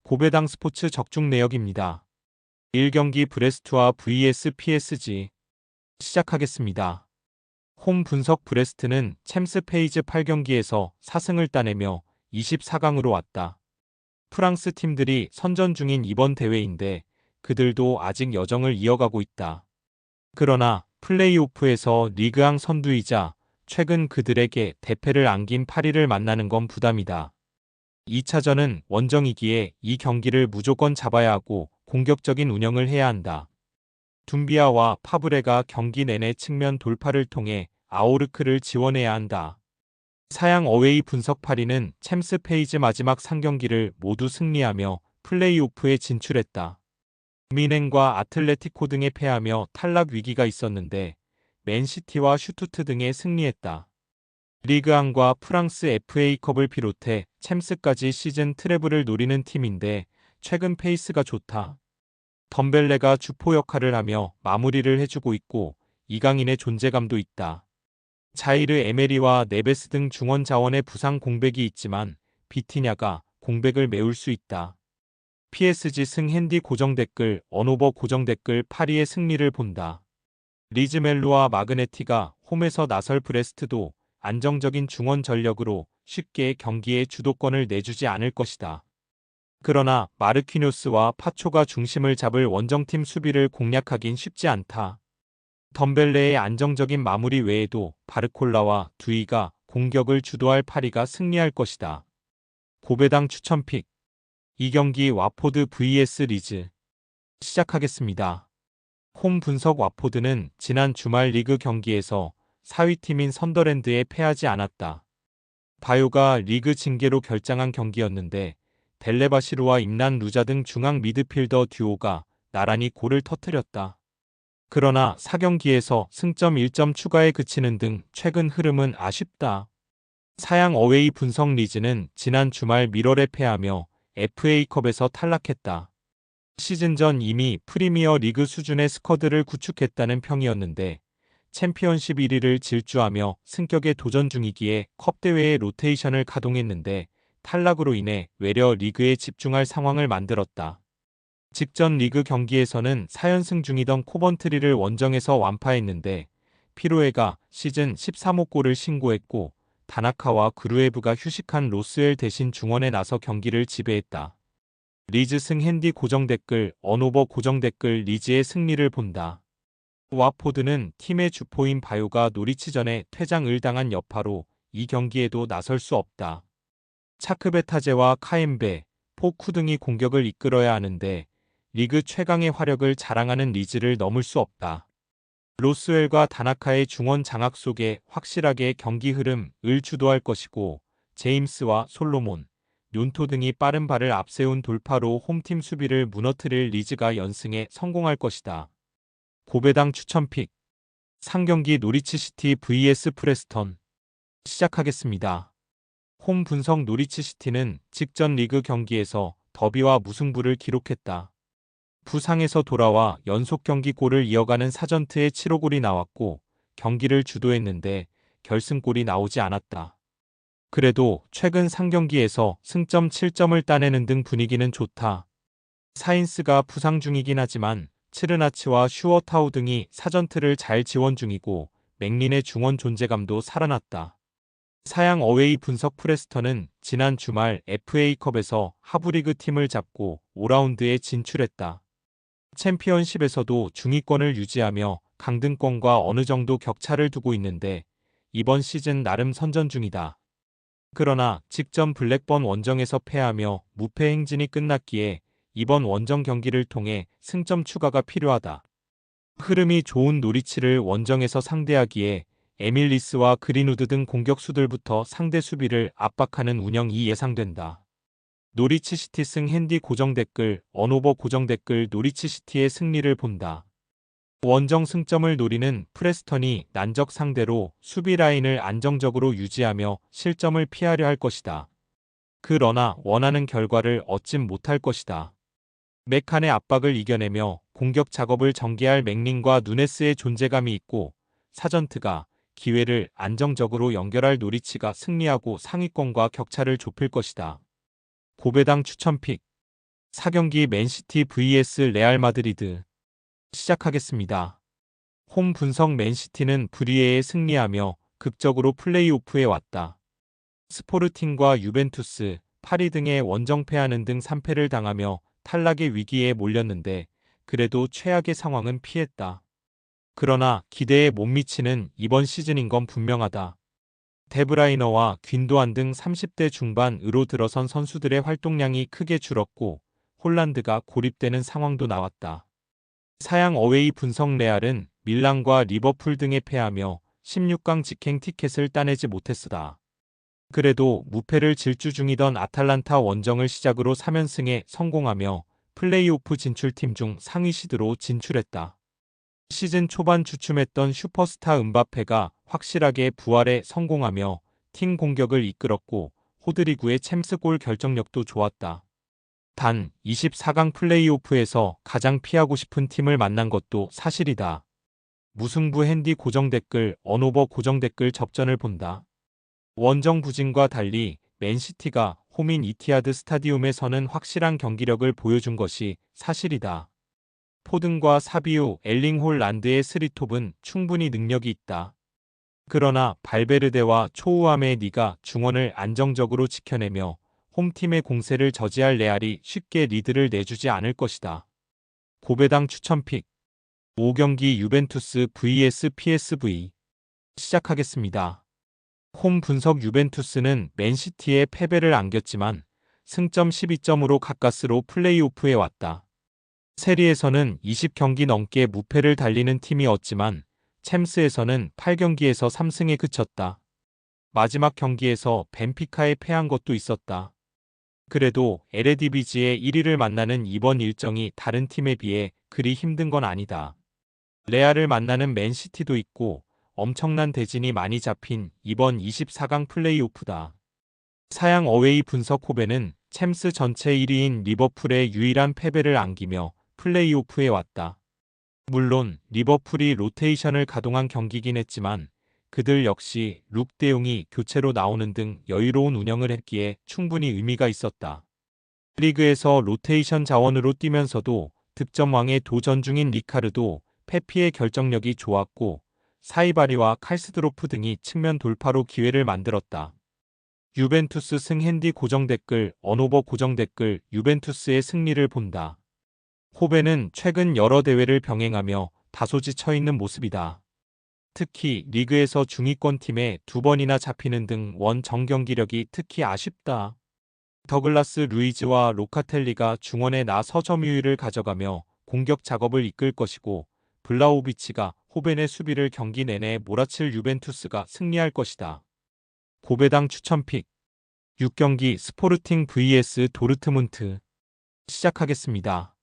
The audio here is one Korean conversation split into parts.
고배당 스포츠 적중 내역입니다. 1경기 브레스트와 vs PSG 시작하겠습니다. 홈 분석 브레스트는 챔스 페이즈 8경기에서 4승을 따내며 24강으로 왔다. 프랑스 팀들이 선전 중인 이번 대회인데 그들도 아직 여정을 이어가고 있다. 그러나 플레이오프에서 리그왕 선두이자 최근 그들에게 대패를 안긴 파리를 만나는 건 부담이다. 2차전은 원정이기에 이 경기를 무조건 잡아야 하고 공격적인 운영을 해야 한다. 둠비아와 파브레가 경기 내내 측면 돌파를 통해 아우르크를 지원해야 한다. 사양 어웨이 분석 파리는 챔스 페이즈 마지막 3경기를 모두 승리하며 플레이오프에 진출했다. 미넨과 아틀레티코 등에 패하며 탈락 위기가 있었는데 맨시티와 슈투트 등에 승리했다. 리그왕과 프랑스 FA컵을 비롯해 챔스까지 시즌 트래블을 노리는 팀인데 최근 페이스가 좋다. 덤벨레가 주포 역할을 하며 마무리를 해주고 있고 이강인의 존재감도 있다. 자이르 에메리와 네베스 등 중원 자원의 부상 공백이 있지만 비티냐가 공백을 메울 수 있다. PSG 승 핸디 고정 댓글 언오버 고정 댓글 파리의 승리를 본다. 리즈멜로와 마그네티가 홈에서 나설 브레스트도 안정적인 중원 전력으로 쉽게 경기의 주도권을 내주지 않을 것이다. 그러나 마르퀴뇨스와 파초가 중심을 잡을 원정팀 수비를 공략하긴 쉽지 않다. 덤벨레의 안정적인 마무리 외에도 바르콜라와 두이가 공격을 주도할 파리가 승리할 것이다. 고배당 추천픽 2경기 와포드 vs 리즈 시작하겠습니다. 홈 분석 와포드는 지난 주말 리그 경기에서 4위팀인 선더랜드에 패하지 않았다. 바요가 리그 징계로 결장한 경기였는데 델레바시르와 임란 루자 등 중앙 미드필더 듀오가 나란히 골을 터뜨렸다. 그러나 4경기에서 승점 1점 추가에 그치는 등 최근 흐름은 아쉽다. 사양 어웨이 분석 리즈는 지난 주말 미럴에 패하며 FA컵에서 탈락했다. 시즌 전 이미 프리미어 리그 수준의 스쿼드를 구축했다는 평이었는데 챔피언십 1위를 질주하며 승격에 도전 중이기에 컵 대회의 로테이션을 가동했는데 탈락으로 인해 외려 리그에 집중할 상황을 만들었다. 직전 리그 경기에서는 4연승 중이던 코번트리를 원정에서 완파했는데 피로에가 시즌 13호 골을 신고했고 다나카와 그루에브가 휴식한 로스웰 대신 중원에 나서 경기를 지배했다. 리즈 승 핸디 고정 댓글 언오버 고정 댓글 리즈의 승리를 본다. 와포드는 팀의 주포인 바요가 노리치전에 퇴장을 당한 여파로 이 경기에도 나설 수 없다. 차크베타제와 카엠베, 포쿠 등이 공격을 이끌어야 하는데 리그 최강의 화력을 자랑하는 리즈를 넘을 수 없다. 로스웰과 다나카의 중원 장악 속에 확실하게 경기 흐름을 주도할 것이고 제임스와 솔로몬, 뇰토 등이 빠른 발을 앞세운 돌파로 홈팀 수비를 무너뜨릴 리즈가 연승에 성공할 것이다. 고배당 추천픽 3경기 노리치시티 vs 프레스턴 시작하겠습니다. 홈 분석 노리치시티는 직전 리그 경기에서 더비와 무승부를 기록했다. 부상에서 돌아와 연속 경기 골을 이어가는 사전트에 7호 골이 나왔고 경기를 주도했는데 결승골이 나오지 않았다. 그래도 최근 3경기에서 승점 7점을 따내는 등 분위기는 좋다. 사인스가 부상 중이긴 하지만 츠르나치와 슈어타우 등이 사전트를 잘 지원 중이고 맥린의 중원 존재감도 살아났다. 사양 어웨이 분석 프레스턴은 지난 주말 FA컵에서 하브리그 팀을 잡고 5라운드에 진출했다. 챔피언십에서도 중위권을 유지하며 강등권과 어느 정도 격차를 두고 있는데 이번 시즌 나름 선전 중이다. 그러나 직전 블랙번 원정에서 패하며 무패 행진이 끝났기에 이번 원정 경기를 통해 승점 추가가 필요하다. 흐름이 좋은 노리치를 원정에서 상대하기에 에밀리스와 그린우드 등 공격수들부터 상대 수비를 압박하는 운영이 예상된다. 노리치 시티 승 핸디 고정 댓글 언오버 고정 댓글 노리치 시티의 승리를 본다. 원정 승점을 노리는 프레스턴이 난적 상대로 수비 라인을 안정적으로 유지하며 실점을 피하려 할 것이다. 그러나 원하는 결과를 얻진 못할 것이다. 메칸의 압박을 이겨내며 공격 작업을 전개할 맥린과 누네스의 존재감이 있고 사전트가 기회를 안정적으로 연결할 노리치가 승리하고 상위권과 격차를 좁힐 것이다. 고배당 추천픽 4경기 맨시티 vs 레알 마드리드 시작하겠습니다. 홈 분석 맨시티는 불의에 승리하며 극적으로 플레이오프에 왔다. 스포르팅과 유벤투스, 파리 등에 원정패하는 등 3패를 당하며 탈락의 위기에 몰렸는데 그래도 최악의 상황은 피했다. 그러나 기대에 못 미치는 이번 시즌인 건 분명하다. 데브라이너와 귄도안 등 30대 중반으로 들어선 선수들의 활동량이 크게 줄었고 홀란드가 고립되는 상황도 나왔다. 사양 어웨이 분석 레알은 밀란과 리버풀 등에 패하며 16강 직행 티켓을 따내지 못했으다. 그래도 무패를 질주 중이던 아탈란타 원정을 시작으로 3연승에 성공하며 플레이오프 진출팀 중 상위 시드로 진출했다. 시즌 초반 주춤했던 슈퍼스타 음바페가 확실하게 부활에 성공하며 팀 공격을 이끌었고 호드리구의 챔스골 결정력도 좋았다. 단 24강 플레이오프에서 가장 피하고 싶은 팀을 만난 것도 사실이다. 무승부 핸디 고정 댓글 언오버 고정 댓글 접전을 본다. 원정 부진과 달리 맨시티가 홈인 이티하드 스타디움에서는 확실한 경기력을 보여준 것이 사실이다. 포든과 사비우, 엘링 홀란드의 스리톱은 충분히 능력이 있다. 그러나 발베르데와 초우함의 니가 중원을 안정적으로 지켜내며 홈팀의 공세를 저지할 레알이 쉽게 리드를 내주지 않을 것이다. 고배당 추천픽 5경기 유벤투스 vs PSV 시작하겠습니다. 홈 분석 유벤투스는 맨시티에 패배를 안겼지만 승점 12점으로 가까스로 플레이오프에 왔다. 세리에서는 20경기 넘게 무패를 달리는 팀이었지만 챔스에서는 8경기에서 3승에 그쳤다. 마지막 경기에서 벤피카에 패한 것도 있었다. 그래도 에레디비지의 1위를 만나는 이번 일정이 다른 팀에 비해 그리 힘든 건 아니다. 레알을 만나는 맨시티도 있고 엄청난 대진이 많이 잡힌 이번 24강 플레이오프다. 사양 어웨이 분석 호배는 챔스 전체 1위인 리버풀의 유일한 패배를 안기며 플레이오프에 왔다. 물론 리버풀이 로테이션을 가동한 경기긴 했지만 그들 역시 룩 대용이 교체로 나오는 등 여유로운 운영을 했기에 충분히 의미가 있었다. 리그에서 로테이션 자원으로 뛰면서도 득점왕에 도전 중인 리카르도, 페피의 결정력이 좋았고 사이바리와 칼스드로프 등이 측면 돌파로 기회를 만들었다. 유벤투스 승 핸디 고정 댓글 언오버 고정 댓글 유벤투스의 승리를 본다. 호베는 최근 여러 대회를 병행하며 다소 지쳐있는 모습이다. 특히 리그에서 중위권 팀에 2번이나 잡히는 등 원정경기력이 특히 아쉽다. 더글라스 루이즈와 로카텔리가 중원에 나서 점유율을 가져가며 공격 작업을 이끌 것이고 블라우비치가 호벤의 수비를 경기 내내 몰아칠 유벤투스가 승리할 것이다. 고배당 추천픽 6경기 스포르팅 vs 도르트문트 시작하겠습니다.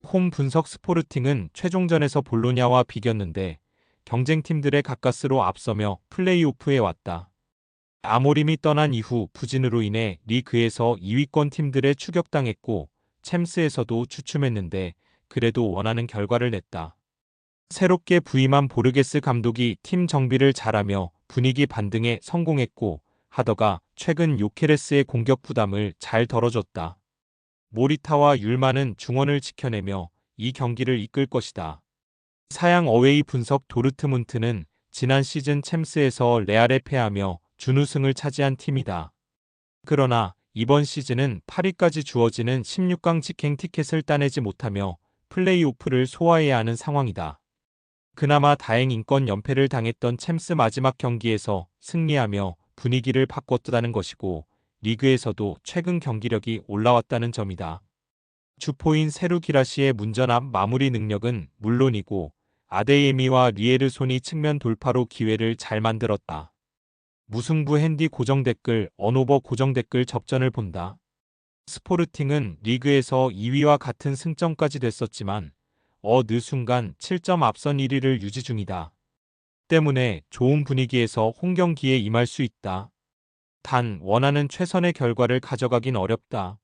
홈 분석 스포르팅은 최종전에서 볼로냐와 비겼는데 경쟁팀들의 가까스로 앞서며 플레이오프에 왔다. 아모림이 떠난 이후 부진으로 인해 리그에서 2위권 팀들에 추격당했고 챔스에서도 주춤했는데 그래도 원하는 결과를 냈다. 새롭게 부임한 보르게스 감독이 팀 정비를 잘하며 분위기 반등에 성공했고 하더가 최근 요케레스의 공격 부담을 잘 덜어줬다. 모리타와 율마는 중원을 지켜내며 이 경기를 이끌 것이다. 사양 어웨이 분석 도르트문트는 지난 시즌 챔스에서 레알에 패하며 준우승을 차지한 팀이다. 그러나 이번 시즌은 8위까지 주어지는 16강 직행 티켓을 따내지 못하며 플레이오프를 소화해야 하는 상황이다. 그나마 다행인건 연패를 당했던 챔스 마지막 경기에서 승리하며 분위기를 바꿨다는 것이고 리그에서도 최근 경기력이 올라왔다는 점이다. 주포인 세루 기라시의 문전압 마무리 능력은 물론이고 아데이에미와 리에르손이 측면 돌파로 기회를 잘 만들었다. 무승부 핸디 고정 댓글 언오버 고정 댓글 접전을 본다. 스포르팅은 리그에서 2위와 같은 승점까지 됐었지만 어느 순간 7점 앞선 1위를 유지 중이다. 때문에 좋은 분위기에서 홈경기에 임할 수 있다. 단 원하는 최선의 결과를 가져가긴 어렵다.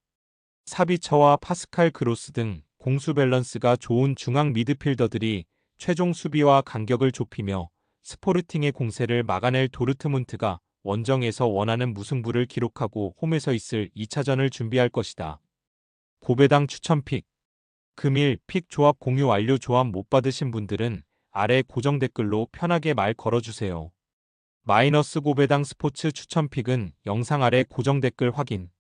사비처와 파스칼 그로스 등 공수 밸런스가 좋은 중앙 미드필더들이 최종 수비와 간격을 좁히며 스포르팅의 공세를 막아낼 도르트문트가 원정에서 원하는 무승부를 기록하고 홈에서 있을 2차전을 준비할 것이다. 고배당 추천픽. 금일 픽 조합 공유 완료. 조합 못 받으신 분들은 아래 고정 댓글로 편하게 말 걸어주세요. 마이너스 고배당 스포츠 추천픽은 영상 아래 고정 댓글 확인.